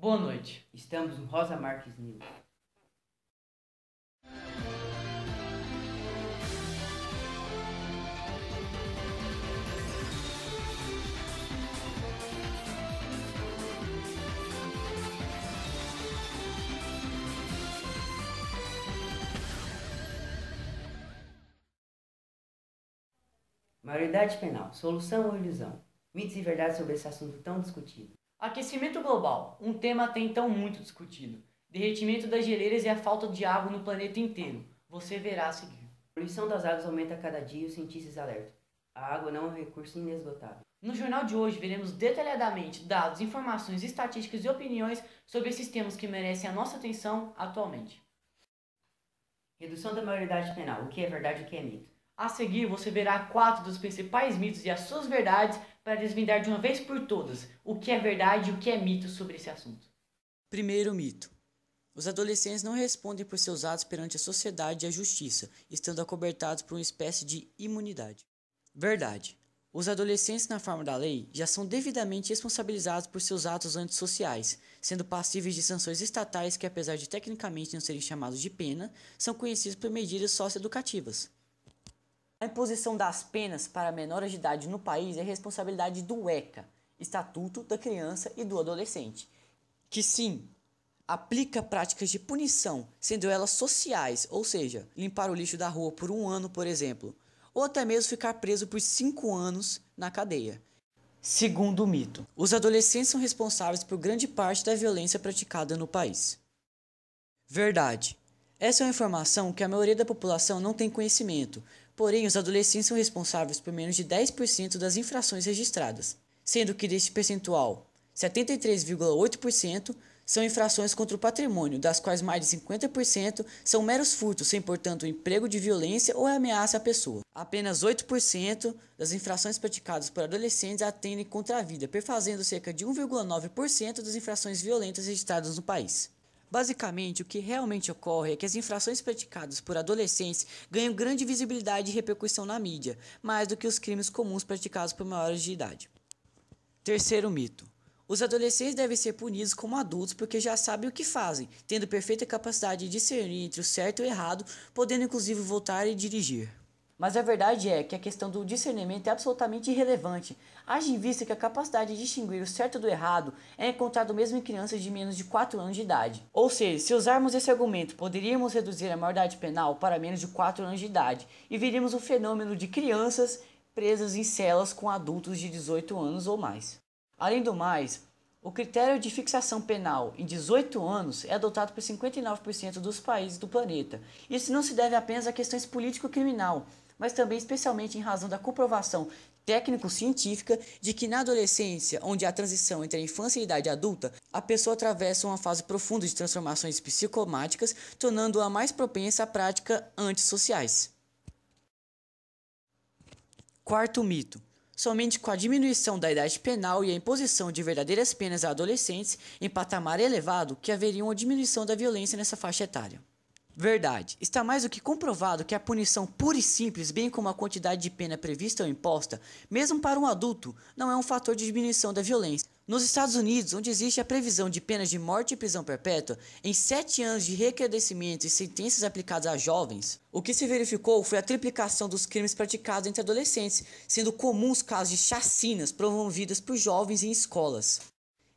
Boa noite. Estamos no Rosa Marques News. Maioridade penal, solução ou ilusão? Mitos e verdades sobre esse assunto tão discutido. Aquecimento global, um tema até então muito discutido. Derretimento das geleiras e a falta de água no planeta inteiro. Você verá a seguir. A poluição das águas aumenta a cada dia e os cientistas alertam. A água não é um recurso inesgotável. No jornal de hoje veremos detalhadamente dados, informações, estatísticas e opiniões sobre esses temas que merecem a nossa atenção atualmente. Redução da maioridade penal, o que é verdade e o que é mito. A seguir, você verá 4 dos principais mitos e as suas verdades para desvendar de uma vez por todas o que é verdade e o que é mito sobre esse assunto. Primeiro mito. Os adolescentes não respondem por seus atos perante a sociedade e a justiça, estando acobertados por uma espécie de imunidade. Verdade. Os adolescentes, na forma da lei, já são devidamente responsabilizados por seus atos antissociais, sendo passíveis de sanções estatais que, apesar de tecnicamente não serem chamados de pena, são conhecidos por medidas socioeducativas. A imposição das penas para menores de idade no país é responsabilidade do ECA, Estatuto da Criança e do Adolescente, que sim, aplica práticas de punição, sendo elas sociais, ou seja, limpar o lixo da rua por 1 ano, por exemplo, ou até mesmo ficar preso por 5 anos na cadeia. Segundo o mito, os adolescentes são responsáveis por grande parte da violência praticada no país. Verdade. Essa é uma informação que a maioria da população não tem conhecimento, porém os adolescentes são responsáveis por menos de 10% das infrações registradas, sendo que deste percentual, 73,8% são infrações contra o patrimônio, das quais mais de 50% são meros furtos, sem portanto emprego de violência ou ameaça à pessoa. Apenas 8% das infrações praticadas por adolescentes atendem contra a vida, perfazendo cerca de 1,9% das infrações violentas registradas no país. Basicamente, o que realmente ocorre é que as infrações praticadas por adolescentes ganham grande visibilidade e repercussão na mídia, mais do que os crimes comuns praticados por maiores de idade. Terceiro mito. Os adolescentes devem ser punidos como adultos porque já sabem o que fazem, tendo perfeita capacidade de discernir entre o certo e o errado, podendo inclusive votar e dirigir. Mas a verdade é que a questão do discernimento é absolutamente irrelevante, haja em vista que a capacidade de distinguir o certo do errado é encontrada mesmo em crianças de menos de 4 anos de idade. Ou seja, se usarmos esse argumento, poderíamos reduzir a maioridade penal para menos de 4 anos de idade e veríamos o fenômeno de crianças presas em celas com adultos de 18 anos ou mais. Além do mais, o critério de fixação penal em 18 anos é adotado por 59% dos países do planeta. Isso não se deve apenas a questões político-criminal, mas também especialmente em razão da comprovação técnico-científica de que na adolescência, onde há a transição entre a infância e a idade adulta, a pessoa atravessa uma fase profunda de transformações psicomáticas, tornando-a mais propensa à prática antissociais. Quarto mito. Somente com a diminuição da idade penal e a imposição de verdadeiras penas a adolescentes em patamar elevado que haveria uma diminuição da violência nessa faixa etária. Verdade. Está mais do que comprovado que a punição pura e simples, bem como a quantidade de pena prevista ou imposta, mesmo para um adulto, não é um fator de diminuição da violência. Nos Estados Unidos, onde existe a previsão de penas de morte e prisão perpétua, em 7 anos de recrudescimento e sentenças aplicadas a jovens, o que se verificou foi a triplicação dos crimes praticados entre adolescentes, sendo comuns casos de chacinas promovidas por jovens em escolas.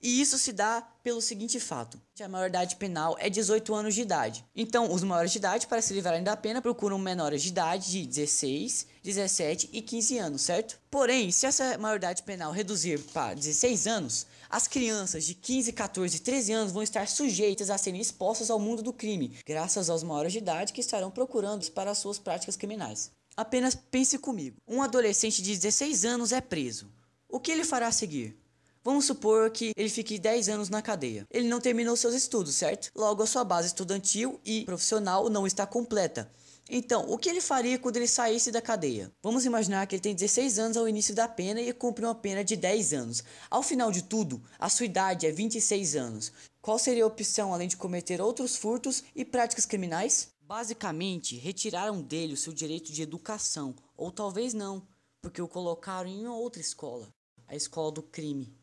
E isso se dá pelo seguinte fato: a maioridade penal é 18 anos de idade. Então, os maiores de idade, para se livrarem da pena, procuram menores de idade de 16, 17 e 15 anos, certo? Porém, se essa maioridade penal reduzir para 16 anos, as crianças de 15, 14 e 13 anos vão estar sujeitas a serem expostas ao mundo do crime, graças aos maiores de idade que estarão procurando para as suas práticas criminais. Apenas pense comigo: um adolescente de 16 anos é preso. O que ele fará a seguir? Vamos supor que ele fique 10 anos na cadeia. Ele não terminou seus estudos, certo? Logo, a sua base estudantil e profissional não está completa. Então, o que ele faria quando ele saísse da cadeia? Vamos imaginar que ele tem 16 anos ao início da pena e cumpre uma pena de 10 anos. Ao final de tudo, a sua idade é 26 anos. Qual seria a opção além de cometer outros furtos e práticas criminais? Basicamente, retiraram dele o seu direito de educação. Ou talvez não, porque o colocaram em uma outra escola. A escola do crime.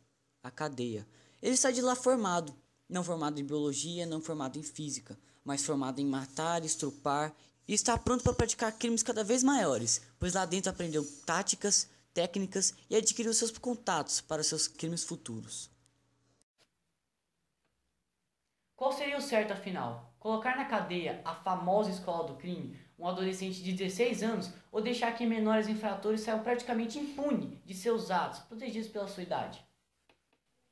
A cadeia. Ele sai de lá formado, não formado em biologia, não formado em física, mas formado em matar, estrupar e está pronto para praticar crimes cada vez maiores, pois lá dentro aprendeu táticas, técnicas e adquiriu seus contatos para seus crimes futuros. Qual seria o certo afinal? Colocar na cadeia a famosa escola do crime, um adolescente de 16 anos, ou deixar que menores infratores saiam praticamente impunes de seus atos, protegidos pela sua idade?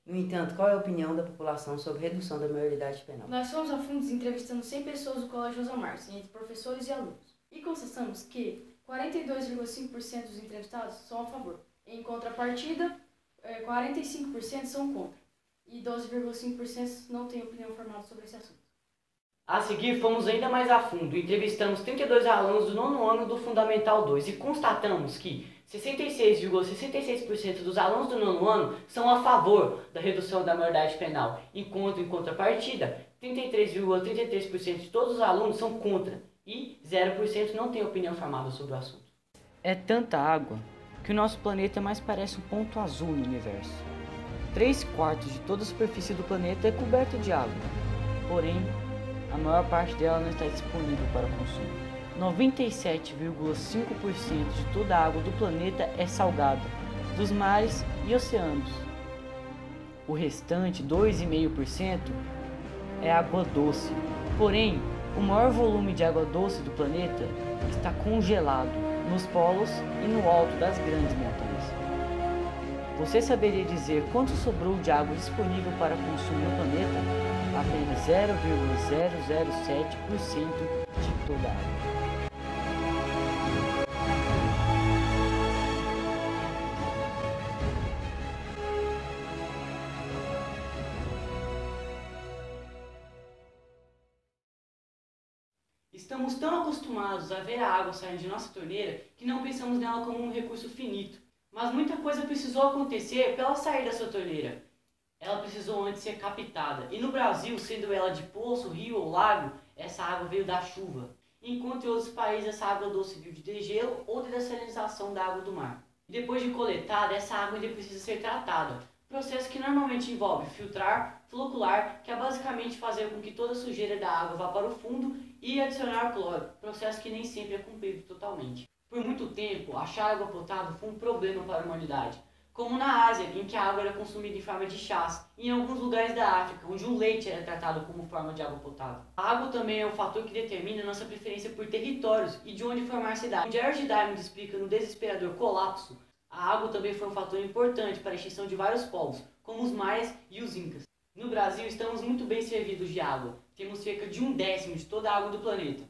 No entanto, qual é a opinião da população sobre redução da maioridade penal? Nós fomos a fundo entrevistando 100 pessoas do Colégio Rosa Marques, entre professores e alunos, e constatamos que 42,5% dos entrevistados são a favor. Em contrapartida, 45% são contra, e 12,5% não têm opinião formada sobre esse assunto. A seguir, fomos ainda mais a fundo, entrevistamos 32 alunos do 9º ano do Fundamental 2 e constatamos que 66,66% dos alunos do 9º ano são a favor da redução da maioridade penal, enquanto, em contrapartida, 33,33% de todos os alunos são contra e 0% não tem opinião formada sobre o assunto. É tanta água que o nosso planeta mais parece um ponto azul no universo. 3/4 de toda a superfície do planeta é coberta de água, porém, a maior parte dela não está disponível para consumo. 97,5% de toda a água do planeta é salgada, dos mares e oceanos. O restante, 2,5%, é água doce. Porém, o maior volume de água doce do planeta está congelado nos polos e no alto das grandes montanhas. Você saberia dizer quanto sobrou de água disponível para consumo no planeta? Apenas 0,007% de toda a água. Estamos tão acostumados a ver a água saindo de nossa torneira que não pensamos nela como um recurso finito. Mas muita coisa precisou acontecer para ela sair da sua torneira. Ela precisou antes ser captada. E no Brasil, sendo ela de poço, rio ou lago, essa água veio da chuva. Enquanto em outros países essa água doce veio de degelo ou de dessalinização da água do mar. E depois de coletada, essa água ainda precisa ser tratada. Processo que normalmente envolve filtrar, flocular, que é basicamente fazer com que toda a sujeira da água vá para o fundo, e adicionar cloro, processo que nem sempre é cumprido totalmente. Por muito tempo, achar água potável foi um problema para a humanidade, como na Ásia, em que a água era consumida em forma de chás, e em alguns lugares da África, onde o leite era tratado como forma de água potável. A água também é um fator que determina nossa preferência por territórios e de onde formar cidades. Onde George Diamond explica no desesperador Colapso, a água também foi um fator importante para a extinção de vários povos, como os maias e os incas. No Brasil, estamos muito bem servidos de água, temos cerca de 1/10 de toda a água do planeta.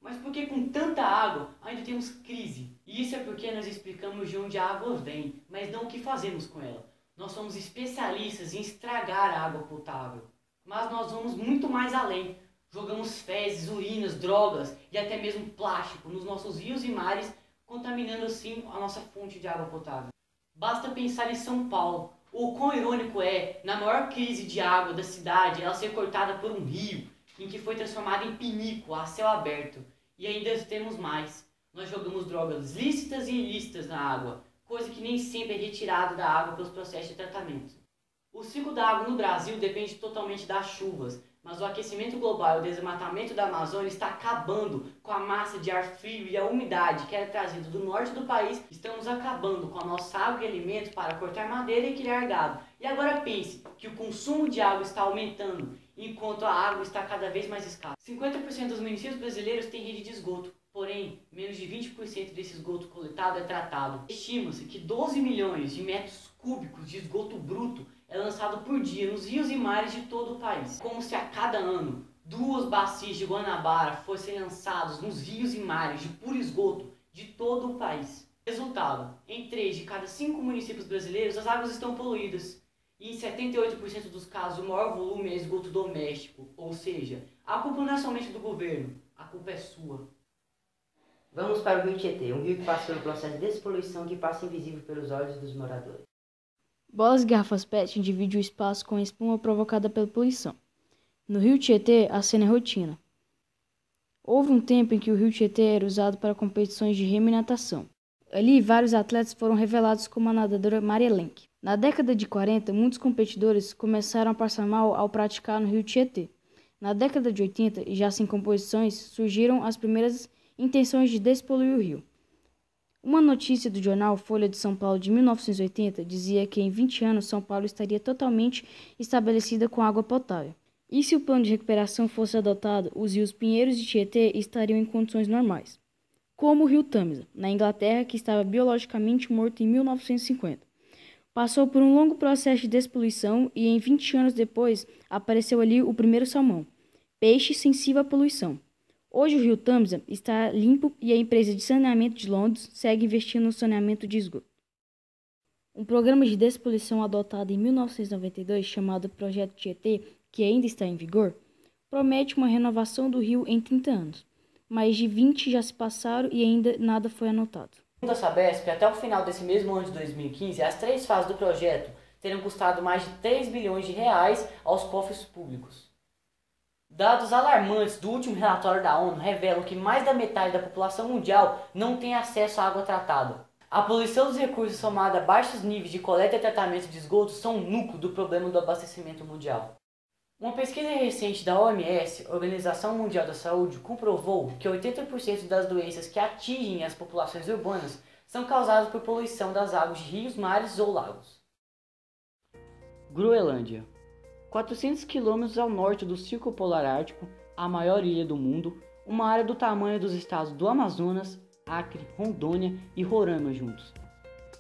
Mas por que com tanta água ainda temos crise? E isso é porque nós explicamos de onde a água vem, mas não o que fazemos com ela. Nós somos especialistas em estragar a água potável. Mas nós vamos muito mais além. Jogamos fezes, urinas, drogas e até mesmo plástico nos nossos rios e mares, contaminando assim a nossa fonte de água potável. Basta pensar em São Paulo. O quão irônico é, na maior crise de água da cidade, ela ser cortada por um rio, em que foi transformada em pinico a céu aberto. E ainda temos mais. Nós jogamos drogas lícitas e ilícitas na água, coisa que nem sempre é retirada da água pelos processos de tratamento. O ciclo da água no Brasil depende totalmente das chuvas, mas o aquecimento global e o desmatamento da Amazônia está acabando com a massa de ar frio e a umidade que era trazida do norte do país. Estamos acabando com a nossa água e alimento para cortar madeira e criar gado. E agora pense que o consumo de água está aumentando, enquanto a água está cada vez mais escassa. 50% dos municípios brasileiros têm rede de esgoto, porém, menos de 20% desse esgoto coletado é tratado. Estima-se que 12 milhões de metros cúbicos de esgoto bruto é lançado por dia nos rios e mares de todo o país. Como se a cada ano 2 bacias de Guanabara fossem lançados nos rios e mares de puro esgoto de todo o país. Resultado, em 3 de cada 5 municípios brasileiros as águas estão poluídas. E em 78% dos casos o maior volume é esgoto doméstico, ou seja, a culpa não é somente do governo, a culpa é sua. Vamos para o Rio Tietê, um rio que passa pelo processo de despoluição que passa invisível pelos olhos dos moradores. Bolas e garrafas PET dividem o espaço com a espuma provocada pela poluição. No Rio Tietê, a cena é rotina. Houve um tempo em que o Rio Tietê era usado para competições de remo e natação. Ali, vários atletas foram revelados como a nadadora Maria Lenk. Na década de 40, muitos competidores começaram a passar mal ao praticar no rio Tietê. Na década de 80, e já sem composições, surgiram as primeiras intenções de despoluir o rio. Uma notícia do jornal Folha de São Paulo de 1980 dizia que em 20 anos São Paulo estaria totalmente estabelecida com água potável. E se o plano de recuperação fosse adotado, os rios Pinheiros e Tietê estariam em condições normais. Como o rio Tâmisa, na Inglaterra, que estava biologicamente morto em 1950. Passou por um longo processo de despoluição e em 20 anos depois apareceu ali o primeiro salmão, peixe sensível à poluição. Hoje o rio Tâmisa está limpo e a empresa de saneamento de Londres segue investindo no saneamento de esgoto. Um programa de despoluição adotado em 1992, chamado Projeto Tietê, que ainda está em vigor, promete uma renovação do rio em 30 anos. Mais de 20 já se passaram e ainda nada foi anotado. Segundo a Sabesp, até o final desse mesmo ano de 2015, as 3 fases do projeto terão custado mais de 3 bilhões de reais aos cofres públicos. Dados alarmantes do último relatório da ONU revelam que mais da metade da população mundial não tem acesso à água tratada. A poluição dos recursos somada a baixos níveis de coleta e tratamento de esgotos são o núcleo do problema do abastecimento mundial. Uma pesquisa recente da OMS, Organização Mundial da Saúde, comprovou que 80% das doenças que atingem as populações urbanas são causadas por poluição das águas de rios, mares ou lagos. Groenlândia. 400 km ao norte do Círculo Polar Ártico, a maior ilha do mundo, uma área do tamanho dos estados do Amazonas, Acre, Rondônia e Roraima juntos.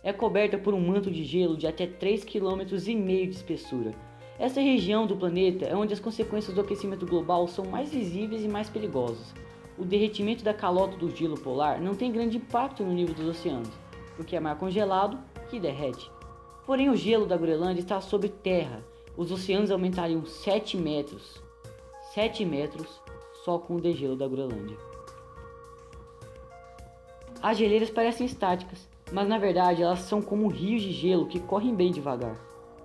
É coberta por um manto de gelo de até 3,5 km de espessura. Essa região do planeta é onde as consequências do aquecimento global são mais visíveis e mais perigosas. O derretimento da calota do gelo polar não tem grande impacto no nível dos oceanos, porque é mar congelado que derrete. Porém, o gelo da Groenlândia está sob terra. Os oceanos aumentariam 7 metros. 7 metros só com o degelo da Groenlândia. As geleiras parecem estáticas, mas na verdade elas são como rios de gelo que correm bem devagar.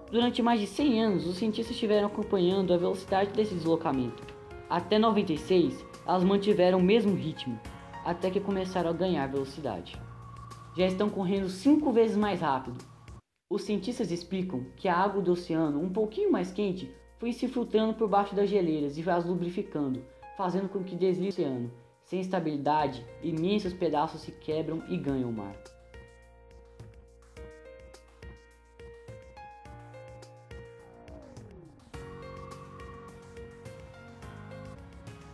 Durante mais de 100 anos, os cientistas estiveram acompanhando a velocidade desse deslocamento. Até 96, elas mantiveram o mesmo ritmo, até que começaram a ganhar velocidade. Já estão correndo 5 vezes mais rápido. Os cientistas explicam que a água do oceano, um pouquinho mais quente, foi se filtrando por baixo das geleiras e as lubrificando, fazendo com que deslize o oceano. Sem estabilidade, imensos pedaços se quebram e ganham o mar.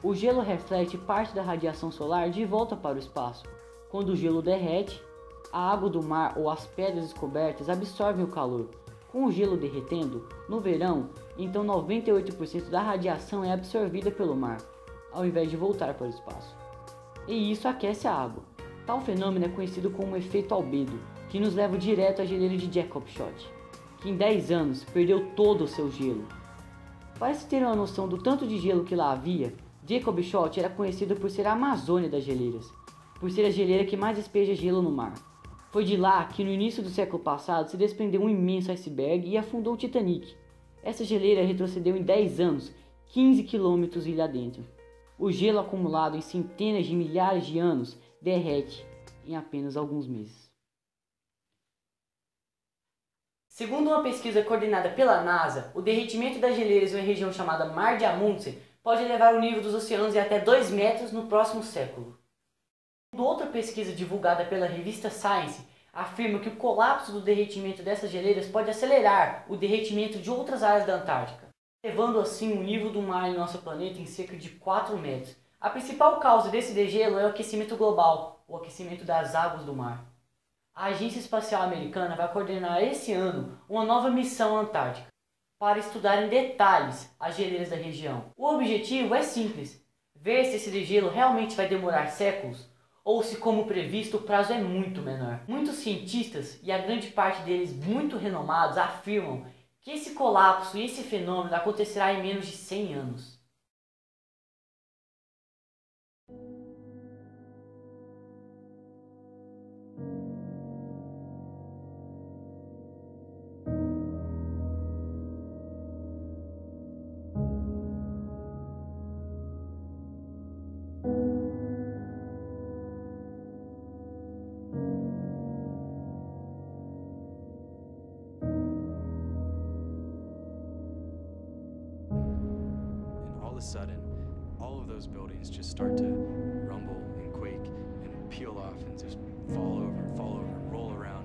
O gelo reflete parte da radiação solar de volta para o espaço. Quando o gelo derrete, a água do mar ou as pedras descobertas absorvem o calor. Com o gelo derretendo, no verão, então 98% da radiação é absorvida pelo mar, ao invés de voltar para o espaço. E isso aquece a água. Tal fenômeno é conhecido como efeito albedo, que nos leva direto à geleira de Jacob Shot, que em 10 anos perdeu todo o seu gelo. Para se ter uma noção do tanto de gelo que lá havia, Jacob Shot era conhecido por ser a Amazônia das geleiras, por ser a geleira que mais despeja gelo no mar. Foi de lá que no início do século passado se desprendeu um imenso iceberg e afundou o Titanic. Essa geleira retrocedeu em 10 anos, 15 km ilha dentro. O gelo acumulado em centenas de milhares de anos derrete em apenas alguns meses. Segundo uma pesquisa coordenada pela NASA, o derretimento das geleiras em uma região chamada Mar de Amundsen pode elevar o nível dos oceanos em até 2 metros no próximo século. Outra pesquisa divulgada pela revista Science afirma que o colapso do derretimento dessas geleiras pode acelerar o derretimento de outras áreas da Antártica, elevando assim o nível do mar em nosso planeta em cerca de 4 metros. A principal causa desse degelo é o aquecimento global, o aquecimento das águas do mar. A Agência Espacial Americana vai coordenar esse ano uma nova missão à Antártica para estudar em detalhes as geleiras da região. O objetivo é simples: ver se esse degelo realmente vai demorar séculos ou se, como previsto, o prazo é muito menor. Muitos cientistas, e a grande parte deles muito renomados, afirmam que esse colapso e esse fenômeno acontecerá em menos de 100 anos. sudden, all of those buildings just start to rumble and quake and peel off and just fall over, roll around.